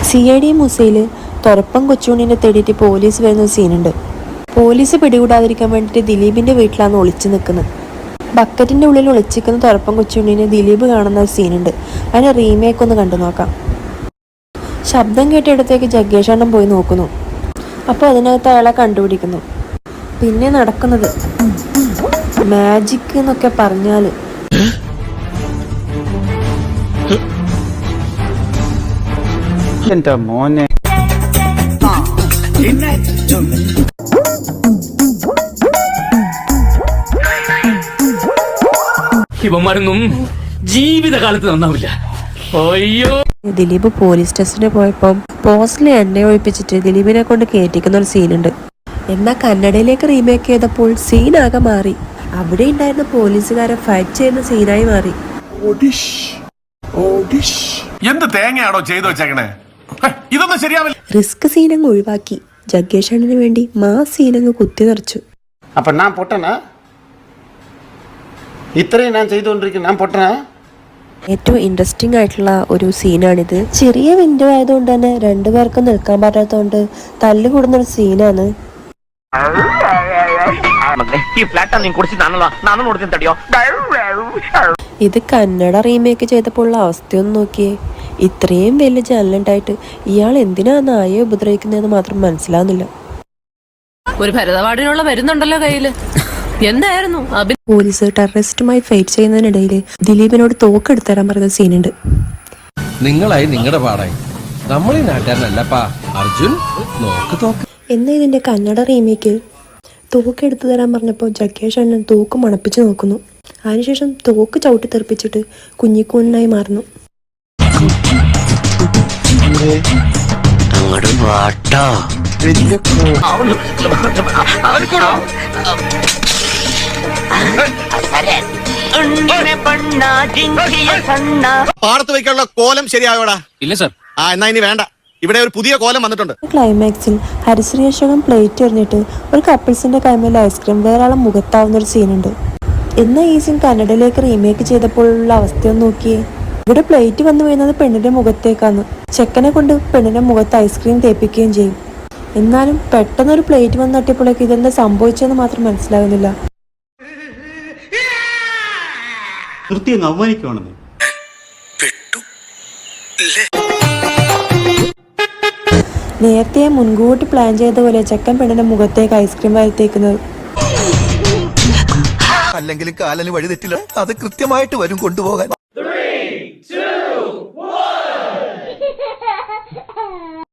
CID മുസയിൽ തുറപ്പം കൊച്ചുണ്ണിനെ തേടിയിട്ട് police വരുന്ന സീനുണ്ട്. Police പിടികൂടാതിരിക്കാൻ വേണ്ടിയിട്ട് ദിലീപിൻ്റെ വീട്ടിലാണ് ഒളിച്ചു നിൽക്കുന്നത്. ബക്കറ്റിൻ്റെ ഉള്ളിൽ ഒളിച്ചിരിക്കുന്ന തുറപ്പം കൊച്ചുണ്ണിനെ ദിലീപ് കാണുന്ന സീനുണ്ട്. അതിന് റീമേക്ക് ഒന്ന് കണ്ടു നോക്കാം. ശബ്ദം കേട്ടിടത്തേക്ക് ജഗ്ഗേഷ് അണ്ണൻ പോയി നോക്കുന്നു. അപ്പോൾ അതിനകത്ത് അയാളെ കണ്ടുപിടിക്കുന്നു. പിന്നെ നടക്കുന്നത് മാജിക് എന്നൊക്കെ പറഞ്ഞാൽ എന്റെ മോനെ ഇവന്മാരൊന്നും ജീവിതകാലത്ത് നന്നാവില്ല. അയ്യോ. ദിലീപ് പോലീസ് സ്റ്റേഷനിൽ പോയപ്പോൾ പോസ്റ്റിൽ എണ്ണ ഒഴിപ്പിച്ചിട്ട് ദിലീപിനെ കൊണ്ട് കയറ്റിക്കുന്ന ഒരു സീനുണ്ട്. എന്നാൽ കന്നഡയിലേക്ക് റീമേക്ക് ചെയ്തപ്പോൾ സീനാകെ മാറി. അവിടെ ഉണ്ടായിരുന്ന പോലീസുകാരെ ഫൈറ്റ് ചെയ്യുന്ന സീനായി മാറി. എന്ത് തേങ്ങയാണോ ചെയ്തു വെച്ചേക്കണേ? ഇതൊന്നും ശരിയാവില്ല. റിസ്ക് സീനങ്ങ് ഒഴിവാക്കി ജഗ്ഗേഷ് അണ്ണന് വേണ്ടി മാസ് സീനങ്ങ് കുത്തി നിറച്ചു. അപ്പൊ ഞാൻ പൊട്ടനാ? ഇത്രയും ഞാൻ ചെയ്തുകൊണ്ടിരിക്കുന്നു, ഞാൻ പൊട്ടനാ? ഏറ്റവും ഇൻട്രസ്റ്റിംഗ് ആയിട്ടുള്ള ഒരു സീനാണിത്. ചെറിയ വിൻഡോ ആയതുകൊണ്ട് തന്നെ രണ്ടുപേർക്കും നിൽക്കാൻ പറ്റാത്തതുകൊണ്ട് തല്ലുകൂടുന്നൊരു സീനാണ്. ഇത് കന്നഡ റീമേക്ക് ചെയ്തപ്പോൾ ഉള്ള അവസ്ഥയൊന്നും നോക്കിയേ. ഇത്രയും വലിയ ജനലുണ്ടായിട്ട് ഇയാൾ എന്തിനാ നായെ ഉപദ്രവിക്കുന്നതെന്ന് മാത്രം മനസ്സിലാവുന്നില്ല. ഒരു ഭരതവാടിനുള്ള വരുന്നുണ്ടല്ലോ കയ്യില്. എന്തായിരുന്നു പോലീസ് ടെററിസ്റ്റുമായി ഫൈറ്റ് ചെയ്യുന്നതിനിടയിൽ ദിലീപിനോട് തോക്കെടുത്തരാൻ പറയുന്ന സീനുണ്ട്. നിങ്ങളായി നിങ്ങളുടെ പാടായി, നമ്മൾ ഈ നാട്ടുകാരനല്ലപ്പാ അർജുൻ, നോക്ക് തോക്ക്. എന്നാൽ ഇതിന്റെ കന്നഡ റീമേക്ക് തോക്ക് എടുത്തു തരാൻ പറഞ്ഞപ്പോൾ ജഗ്ഗേഷ് അണ്ണൻ തോക്ക് മണപ്പിച്ച് നോക്കുന്നു. അതിനുശേഷം തോക്ക് ചവിട്ടി തെറിപ്പിച്ചിട്ട് കുഞ്ഞിക്കൂനായി മാറുന്നു. പാടത്ത് വയ്ക്കാനുള്ള കോലം ശരിയായോടാ? ഇല്ല സർ. എന്നാ ഇനി വേണ്ട, ഇവിടെ ഒരു പുതിയ കോലം വന്നിട്ടുണ്ട്. ക്ലൈമാക്സിൽ ഹരിശ്രീ അശോകൻ പ്ലേറ്റ് എറിഞ്ഞിട്ട് ഒരു കപ്പിൾസിന്റെ കൈമേൽ ഐസ്ക്രീം വേറെ മുഖത്താവുന്ന ഒരു സീനുണ്ട്. എന്നാൽ ഈ സീൻ കന്നഡയിലേക്ക് റീമേക്ക് ചെയ്തപ്പോഴുള്ള അവസ്ഥയൊന്നും നോക്കിയേ. ഇവിടെ പ്ലേറ്റ് വന്നു വീഴുന്നത് പെണ്ണിന്റെ മുഖത്തേക്കാണ്. ചെക്കനെ കൊണ്ട് പെണ്ണിന്റെ മുഖത്ത് ഐസ്ക്രീം തേപ്പിക്കുകയും ചെയ്യും. എന്നാലും പെട്ടെന്നൊരു പ്ലേറ്റ് വന്ന് തട്ടിയപ്പോഴേക്ക് ഇതെന്താ സംഭവിച്ചതെന്ന് മാത്രം മനസ്സിലാകുന്നില്ല. നേരത്തെ മുൻകൂട്ടി പ്ലാൻ ചെയ്ത പോലെ ചെക്കൻ പെണ്ണിന്റെ മുഖത്തേക്ക് ഐസ്ക്രീം വാരിത്തേക്കുന്നത്. അല്ലെങ്കിലും കാലന് വഴി തെറ്റില്ല, അത് കൃത്യമായിട്ട് വരും കൊണ്ടുപോകാൻ.